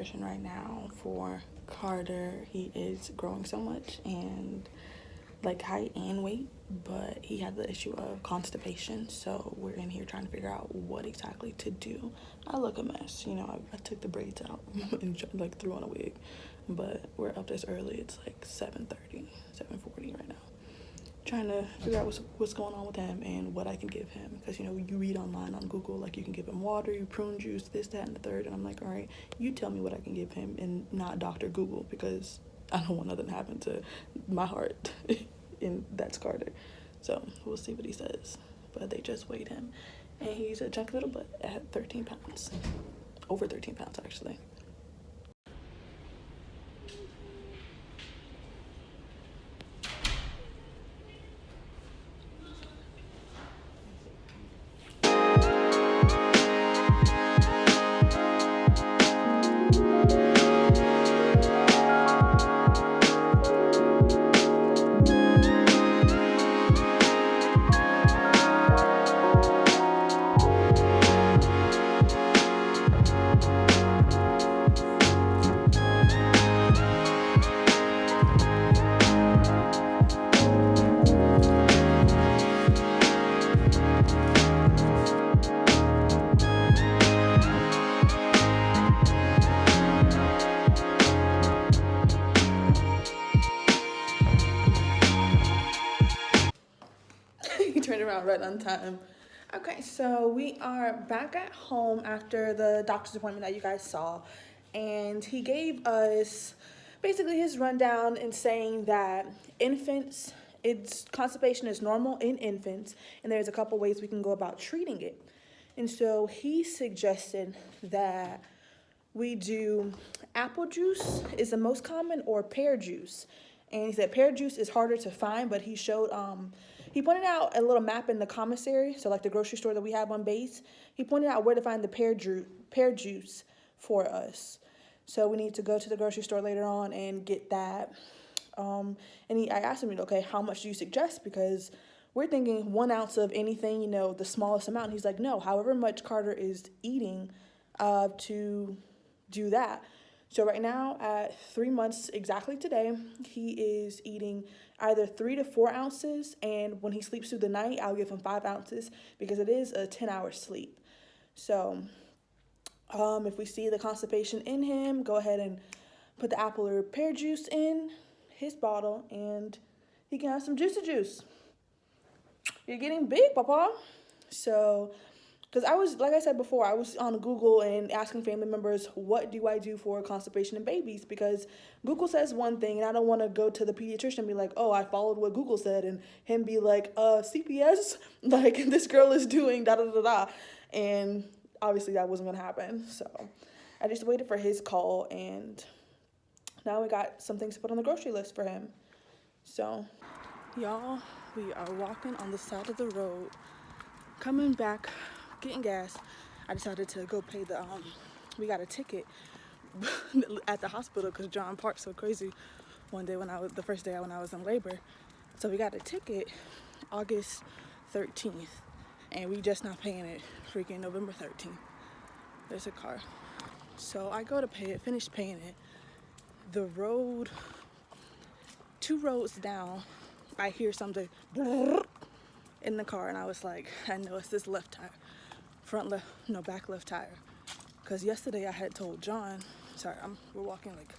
situation right now for Carter. He is growing so much and like height and weight, but he had the issue of constipation. So we're in here trying to figure out what exactly to do. I look a mess, you know. I took the braids out and like threw on a wig, but we're up this early. It's like 7:30, 7:40 right now. Trying to figure out what's going on with him and what I can give him, because you know you read online on Google like you can give him water, prune juice, this, that, and the third, and I'm like, all right, you tell me what I can give him and not Dr. Google, because I don't want nothing to happen to my heart. And that's Carter. So we'll see what he says. But they just weighed him and he's a chunky little butt at 13 pounds, over 13 pounds actually. He turned around right on time. Okay, so we are back at home after the doctor's appointment that you guys saw, and he gave us basically his rundown in saying that infants, it's constipation is normal in infants, and there's a couple ways we can go about treating it. And so he suggested that we do apple juice is the most common, or pear juice. And he said pear juice is harder to find, but he showed he pointed out a little map in the commissary, so like the grocery store that we have on base. He pointed out where to find the pear juice for us. So we need to go to the grocery store later on and get that. And I asked him, okay, how much do you suggest? Because we're thinking 1 ounce of anything, you know, the smallest amount. And he's like, no, however much Carter is eating to do that. So right now, at 3 months exactly today, he is eating either 3 to 4 ounces, and when he sleeps through the night, I'll give him 5 ounces because it is a 10-hour sleep. So if we see the constipation in him, go ahead and put the apple or pear juice in his bottle, and he can have some juicy juice. You're getting big, Papa. So, because I was, like I said before, I was on Google and asking family members, what do I do for constipation in babies? Because Google says one thing, and I don't want to go to the pediatrician and be like, oh, I followed what Google said, and him be like, CPS, like, this girl is doing da-da-da-da. And obviously that wasn't going to happen. So I just waited for his call, and now we got some things to put on the grocery list for him. So, y'all, we are walking on the side of the road, coming back, getting gas. I decided to go pay we got a ticket at the hospital because John parked so crazy one day the first day when I was in labor. So we got a ticket August 13th, and we just not paying it freaking November 13th. There's a car. So I go to pay it, finish paying it. The road, 2 roads down, I hear something in the car, and I was like, I know it's this left tire. Back left tire. Because yesterday I had told John, we're walking like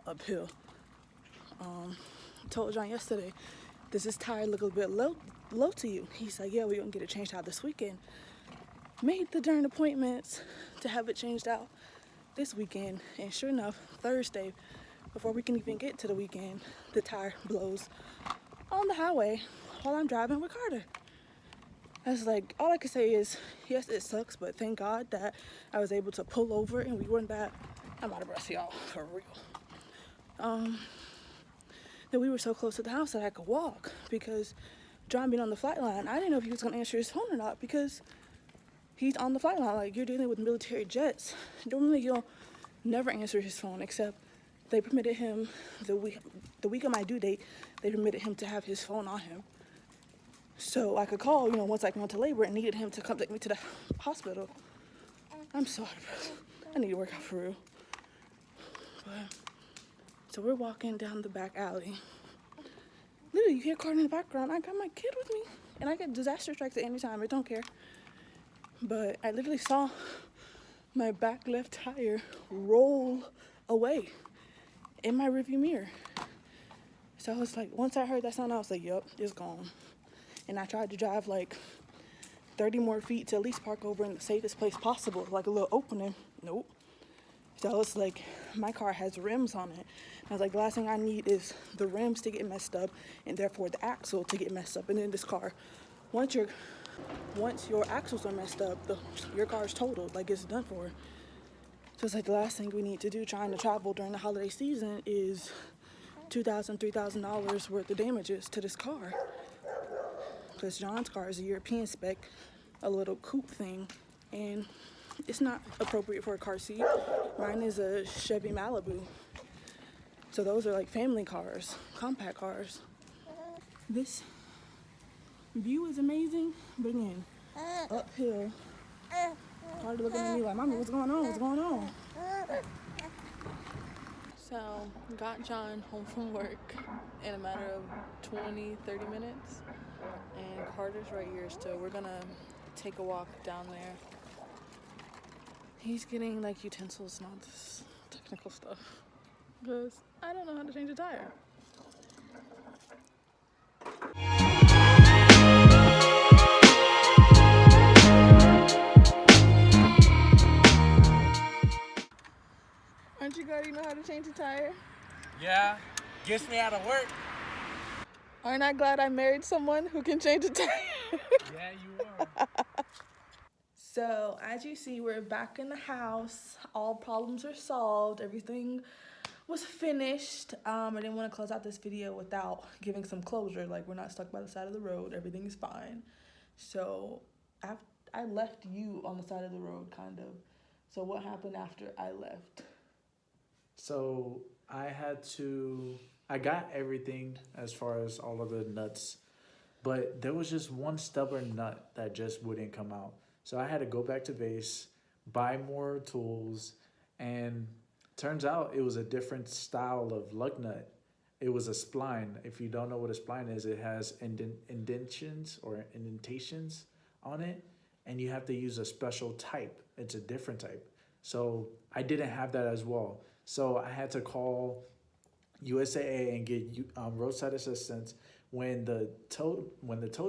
uphill. Told John yesterday, does this tire look a bit low to you? He's like, yeah, we're gonna get it changed out this weekend. Made the darn appointments to have it changed out this weekend, and sure enough, Thursday, before we can even get to the weekend, the tire blows on the highway while I'm driving with Carter. I was like, all I can say is, yes, it sucks, but thank God that I was able to pull over and we weren't that, I'm out of breath, y'all, for real. That we were so close to the house that I could walk, because John being on the flight line, I didn't know if he was gonna answer his phone or not, because he's on the flight line. Like, you're dealing with military jets. Normally he'll never answer his phone, except they permitted him, the week of my due date, they permitted him to have his phone on him. So I could call, once I went to labor and needed him to come take me to the hospital. I'm so out of breath. I need to work out for real. But so we're walking down the back alley. Literally, you hear a car in the background. I got my kid with me, and I get disaster strikes at any time. I don't care. But I literally saw my back left tire roll away in my rearview mirror. So I was like, once I heard that sound, I was like, yup, it's gone. And I tried to drive like 30 more feet to at least park over in the safest place possible, like a little opening. Nope. So I was like, my car has rims on it. And I was like, the last thing I need is the rims to get messed up and therefore the axle to get messed up. And then this car, once your axles are messed up, your car's totaled, like it's done for. So it's like the last thing we need to do trying to travel during the holiday season is $2,000, $3,000 worth of damages to this car. Because John's car is a European spec, a little coupe thing, and it's not appropriate for a car seat. Mine is a Chevy Malibu. So those are like family cars, compact cars. This view is amazing, but again, uphill. Hard looking at me like, Mommy, what's going on? What's going on? So, got John home from work in a matter of 20, 30 minutes. And Carter's right here still. We're gonna take a walk down there. He's getting like utensils and all this technical stuff. Because I don't know how to change a tire. Aren't you glad you know how to change a tire? Yeah, gets me out of work. Aren't I glad I married someone who can change a tire? Yeah, you are. So, as you see, we're back in the house. All problems are solved. Everything was finished. I didn't want to close out this video without giving some closure. Like, we're not stuck by the side of the road. Everything is fine. So, I left you on the side of the road, kind of. So, what happened after I left? So I got everything as far as all of the nuts, but there was just one stubborn nut that just wouldn't come out. So I had to go back to base, buy more tools, and turns out it was a different style of lug nut. It was a spline. If you don't know what a spline is, it has indentations on it, and you have to use a special type. It's a different type. So I didn't have that as well. So I had to call USAA and get roadside assistance. When the tow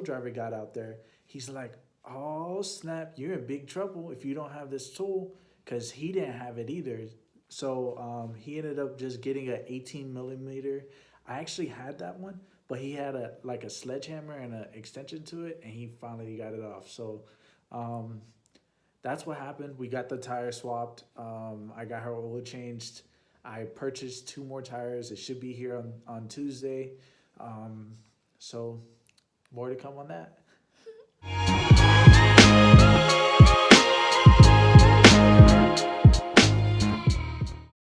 driver got out there, he's like, "Oh snap! You're in big trouble if you don't have this tool," because he didn't have it either. So he ended up just getting an 18 millimeter. I actually had that one, but he had a sledgehammer and an extension to it, and he finally got it off. So that's what happened. We got the tire swapped. I got her oil changed. I purchased 2 more tires. It should be here on Tuesday. So more to come on that.